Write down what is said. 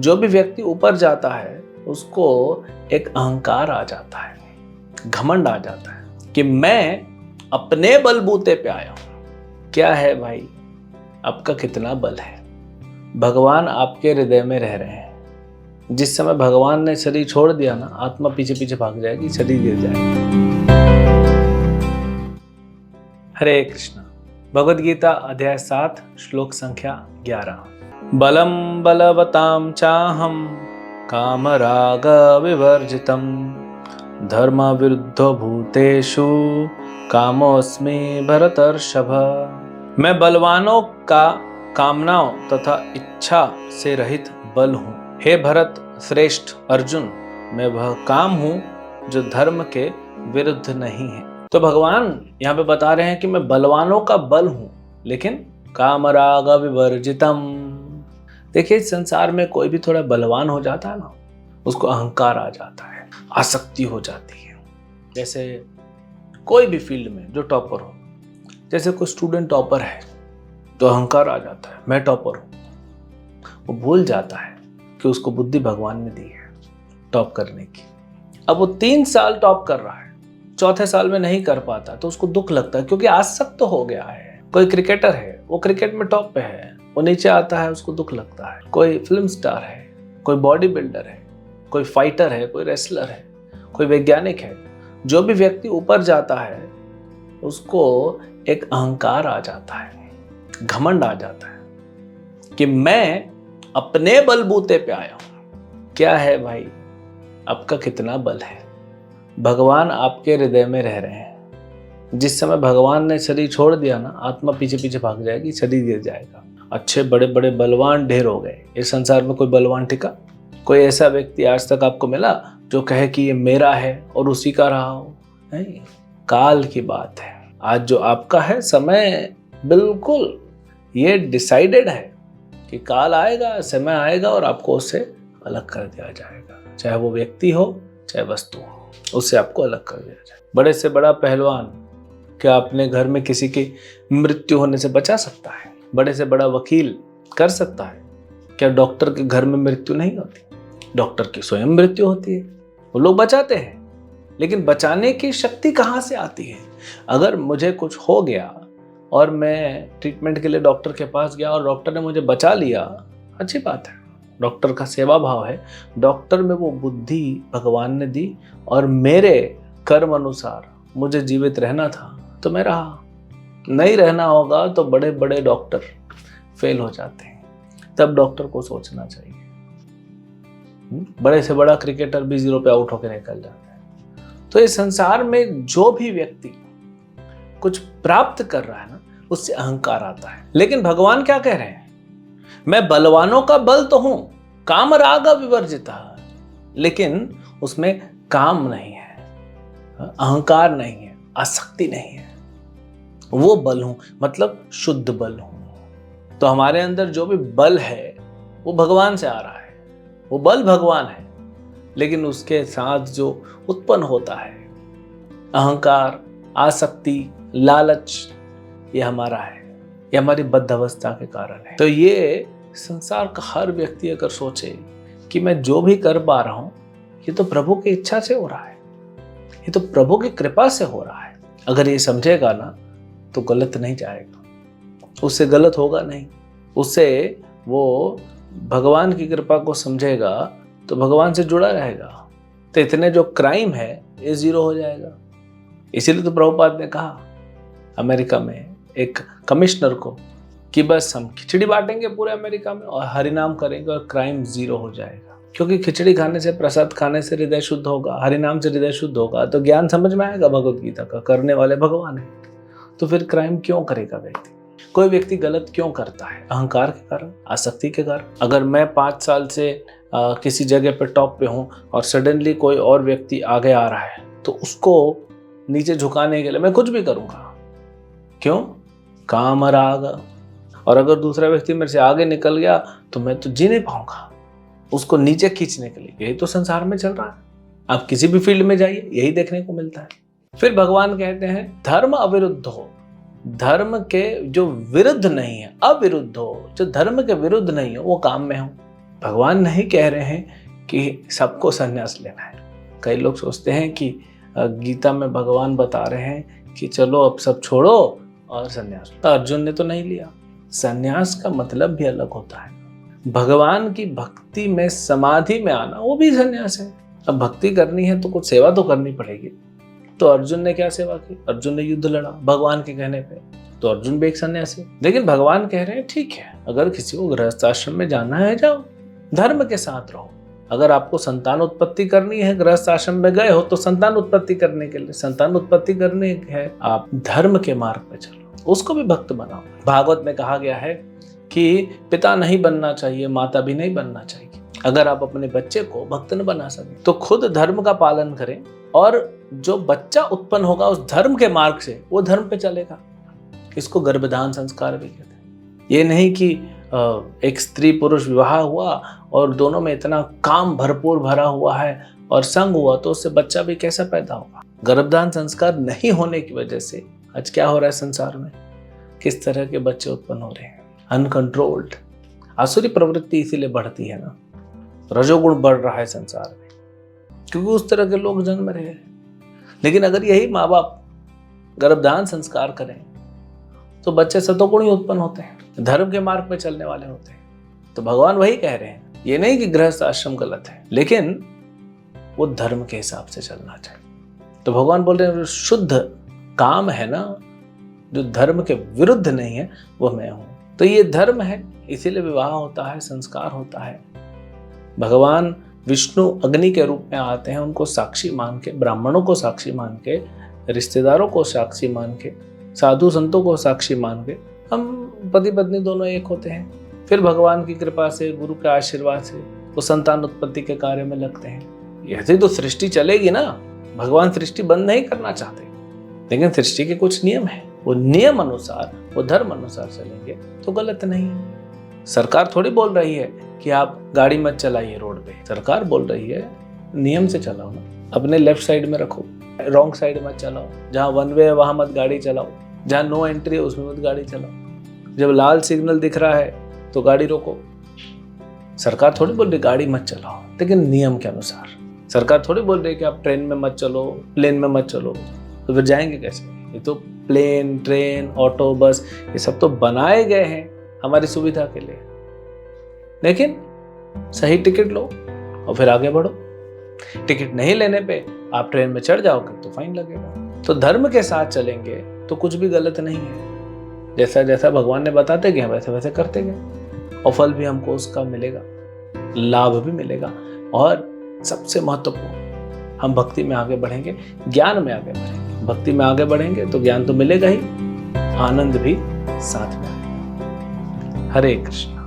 जो भी व्यक्ति ऊपर जाता है उसको एक अहंकार आ जाता है, घमंड आ जाता है कि मैं अपने बलबूते पे आया हूं। क्या है भाई, आपका कितना बल है? भगवान आपके हृदय में रह रहे हैं। जिस समय भगवान ने शरीर छोड़ दिया ना, आत्मा पीछे पीछे भाग जाएगी, शरीर गिर जाएगा। हरे कृष्णा। भगवद गीता अध्याय 7 श्लोक संख्या 11। बलम बलवताम चाहम कामराग विवर्जितम धर्म विरुद्धो भूतेषु कामोस्मि भरतर्षभ। मैं बलवानों का कामनाओं तथा इच्छा से रहित बल हूँ। हे भरत श्रेष्ठ अर्जुन, मैं वह काम हूँ जो धर्म के विरुद्ध नहीं है। तो भगवान यहाँ पे बता रहे हैं कि मैं बलवानों का बल हूँ, लेकिन कामराग विवर्जितम। देखिए, इस संसार में कोई भी थोड़ा बलवान हो जाता है ना, उसको अहंकार आ जाता है, आसक्ति हो जाती है। जैसे कोई भी फील्ड में जो टॉपर हो, जैसे कोई स्टूडेंट टॉपर है तो अहंकार आ जाता है, मैं टॉपर हूं। वो भूल जाता है कि उसको बुद्धि भगवान ने दी है टॉप करने की। अब वो 3 साल टॉप कर रहा है, चौथे साल में नहीं कर पाता तो उसको दुख लगता है, क्योंकि आसक्त तो हो गया है। कोई क्रिकेटर है, वो क्रिकेट में टॉप पे है, वो नीचे आता है, उसको दुख लगता है। कोई फिल्म स्टार है, कोई बॉडी बिल्डर है, कोई फाइटर है, कोई रेसलर है, कोई वैज्ञानिक है। जो भी व्यक्ति ऊपर जाता है उसको एक अहंकार आ जाता है, घमंड आ जाता है कि मैं अपने बलबूते पे आया हूं। क्या है भाई, आपका कितना बल है? भगवान आपके हृदय में रह रहे हैं। जिस समय भगवान ने शरीर छोड़ दिया ना, आत्मा पीछे पीछे भाग जाएगी, शरीर गिर जाएगा। अच्छे बड़े बड़े बलवान ढेर हो गए। इस संसार में कोई बलवान टिका? कोई ऐसा व्यक्ति आज तक आपको मिला जो कहे कि ये मेरा है और उसी का रहा हो? नहीं, काल की बात है। आज जो आपका है, समय बिल्कुल ये डिसाइडेड है कि काल आएगा, समय आएगा और आपको उससे अलग कर दिया जाएगा। चाहे वो व्यक्ति हो चाहे वस्तु हो, उससे आपको अलग कर दिया जाएगा। बड़े से बड़ा पहलवान क्या अपने घर में किसी की मृत्यु होने से बचा सकता है? बड़े से बड़ा वकील कर सकता है? क्या डॉक्टर के घर में मृत्यु नहीं होती? डॉक्टर की स्वयं मृत्यु होती है, वो लोग बचाते हैं। लेकिन बचाने की शक्ति कहाँ से आती है? अगर मुझे कुछ हो गया और मैं ट्रीटमेंट के लिए डॉक्टर के पास गया और डॉक्टर ने मुझे बचा लिया, अच्छी बात है, डॉक्टर का सेवा भाव है। डॉक्टर में वो बुद्धि भगवान ने दी और मेरे कर्म अनुसार मुझे जीवित रहना था तो मैं रहा। नहीं रहना होगा तो बड़े बड़े डॉक्टर फेल हो जाते हैं, तब डॉक्टर को सोचना चाहिए। बड़े से बड़ा क्रिकेटर भी 0 पे आउट होकर निकल जाता है। तो इस संसार में जो भी व्यक्ति कुछ प्राप्त कर रहा है ना, उससे अहंकार आता है। लेकिन भगवान क्या कह रहे हैं? मैं बलवानों का बल तो हूं, काम राग विवर्जिता, लेकिन उसमें काम नहीं है, अहंकार नहीं है, आसक्ति नहीं है। वो बल हूं, मतलब शुद्ध बल हूं। तो हमारे अंदर जो भी बल है वो भगवान से आ रहा है, वो बल भगवान है। लेकिन उसके साथ जो उत्पन्न होता है अहंकार, आसक्ति, लालच, ये हमारा है, ये हमारी बद्ध अवस्था के कारण है। तो ये संसार का हर व्यक्ति अगर सोचे कि मैं जो भी कर पा रहा हूं ये तो प्रभु की इच्छा से हो रहा है, ये तो प्रभु की कृपा से हो रहा है, अगर ये समझेगा ना तो गलत नहीं जाएगा, उससे गलत होगा नहीं। उससे वो भगवान की कृपा को समझेगा तो भगवान से जुड़ा रहेगा। तो इतने जो क्राइम है ये 0 हो जाएगा। इसीलिए तो प्रभुपाद ने कहा अमेरिका में एक कमिश्नर को कि बस हम खिचड़ी बांटेंगे पूरे अमेरिका में और हरिनाम करेंगे और क्राइम 0 हो जाएगा। क्योंकि खिचड़ी खाने से, प्रसाद खाने से हृदय शुद्ध होगा, हरिनाम से हृदय शुद्ध होगा, तो ज्ञान समझ में आएगा भगवद गीता का, करने वाले भगवान है। तो फिर क्राइम क्यों करेगा व्यक्ति? कोई व्यक्ति गलत क्यों करता है? अहंकार के कारण, आसक्ति के कारण। अगर मैं 5 साल से किसी जगह पे टॉप पे हूँ और सडनली कोई और व्यक्ति आगे आ रहा है तो उसको नीचे झुकाने के लिए मैं कुछ भी करूँगा। क्यों? काम राग। और अगर दूसरा व्यक्ति मेरे से आगे निकल गया तो मैं तो जी नहीं पाऊंगा, उसको नीचे खींचने के लिए। यही तो संसार में चल रहा है। आप किसी भी फील्ड में जाइए, यही देखने को मिलता है। फिर भगवान कहते हैं धर्म अविरुद्ध हो, धर्म के जो विरुद्ध नहीं है, अविरुद्ध हो, जो धर्म के विरुद्ध नहीं हो वो काम में हो। भगवान नहीं कह रहे हैं कि सबको संन्यास लेना है। कई लोग सोचते हैं कि गीता में भगवान बता रहे हैं कि चलो अब सब छोड़ो और संन्यास। तो अर्जुन ने तो नहीं लिया। संन्यास का मतलब भी अलग होता है। भगवान की भक्ति में समाधि में आना वो भी संन्यास है। अब भक्ति करनी है तो कुछ सेवा तो करनी पड़ेगी। तो अर्जुन ने क्या सेवा की? अर्जुन ने युद्ध लड़ा भगवान के कहने पे, तो अर्जुन भी एक सन्यासी। लेकिन भगवान कह रहे हैं ठीक है, अगर किसी को गृहस्थ आश्रम में जाना है जाओ, धर्म के साथ रहो। अगर आपको संतान उत्पत्ति करनी है, गृहस्थ आश्रम में गए हो तो संतान उत्पत्ति करने के लिए, संतान उत्पत्ति करने है, आप धर्म के मार्ग पे चलो, उसको भी भक्त बनाओ। भागवत में कहा गया है कि पिता नहीं बनना चाहिए, माता भी नहीं बनना चाहिए। अगर आप अपने बच्चे को भक्त न बना सके तो खुद धर्म का पालन करें, और जो बच्चा उत्पन्न होगा उस धर्म के मार्ग से वो धर्म पे चलेगा। इसको गर्भधान संस्कार भी कहते हैं। ये नहीं कि एक स्त्री पुरुष विवाह हुआ और दोनों में इतना काम भरपूर भरा हुआ है और संग हुआ तो उससे बच्चा भी कैसा पैदा होगा। गर्भधान संस्कार नहीं होने की वजह से आज क्या हो रहा है संसार में, किस तरह के बच्चे उत्पन्न हो रहे हैं, अनकंट्रोल्ड। आसुरी प्रवृत्ति इसीलिए बढ़ती है ना, रजोगुण बढ़ रहा है संसार में, क्योंकि उस तरह के लोग जन्म रहे हैं। लेकिन अगर यही माँ बाप गर्भधान संस्कार करें तो बच्चे सतोगुण ही उत्पन्न होते हैं, धर्म के मार्ग पे चलने वाले होते हैं। तो भगवान वही कह रहे हैं, ये नहीं कि गृहस्थ आश्रम गलत है, लेकिन वो धर्म के हिसाब से चलना चाहिए। तो भगवान बोल रहे हैं शुद्ध काम है ना, जो धर्म के विरुद्ध नहीं है, वो मैं हूं। तो ये धर्म है, इसीलिए विवाह होता है, संस्कार होता है। भगवान विष्णु अग्नि के रूप में आते हैं, उनको साक्षी मान के, ब्राह्मणों को साक्षी मान के, रिश्तेदारों को साक्षी मान के, साधु संतों को साक्षी मान के हम पति पत्नी दोनों एक होते हैं। फिर भगवान की कृपा से, गुरु के आशीर्वाद से वो संतान उत्पत्ति के कार्य में लगते हैं। ऐसे तो सृष्टि चलेगी ना। भगवान सृष्टि बंद नहीं करना चाहते, लेकिन सृष्टि के कुछ नियम है, वो नियम अनुसार, वो धर्म अनुसार चलेंगे तो गलत नहीं है। सरकार थोड़ी बोल रही है कि आप गाड़ी मत चलाइए रोड पे। सरकार बोल रही है नियम से चलाओ ना, अपने लेफ्ट साइड में रखो, रॉन्ग साइड मत चलाओ, जहाँ वन वे है वहां मत गाड़ी चलाओ, जहाँ नो एंट्री है उसमें मत गाड़ी चलाओ, जब लाल सिग्नल दिख रहा है तो गाड़ी रोको। सरकार थोड़ी बोल रही गाड़ी मत चलाओ, लेकिन नियम के अनुसार। सरकार थोड़ी बोल रही कि आप ट्रेन में मत चलो, प्लेन में मत चलो, तो फिर जाएंगे कैसे? ये तो प्लेन, ट्रेन, ऑटो, बस, ये सब तो बनाए गए हैं हमारी सुविधा के लिए। लेकिन सही टिकट लो और फिर आगे बढ़ो। टिकट नहीं लेने पे आप ट्रेन में चढ़ जाओगे तो फाइन लगेगा। तो धर्म के साथ चलेंगे तो कुछ भी गलत नहीं है। जैसा जैसा भगवान ने बताते गए वैसे वैसे करते गए, और फल भी हमको उसका मिलेगा, लाभ भी मिलेगा। और सबसे महत्वपूर्ण, हम भक्ति में आगे बढ़ेंगे, ज्ञान में आगे बढ़ेंगे। भक्ति में आगे बढ़ेंगे तो ज्ञान तो मिलेगा ही, आनंद भी साथ में आएगा। हरे कृष्ण।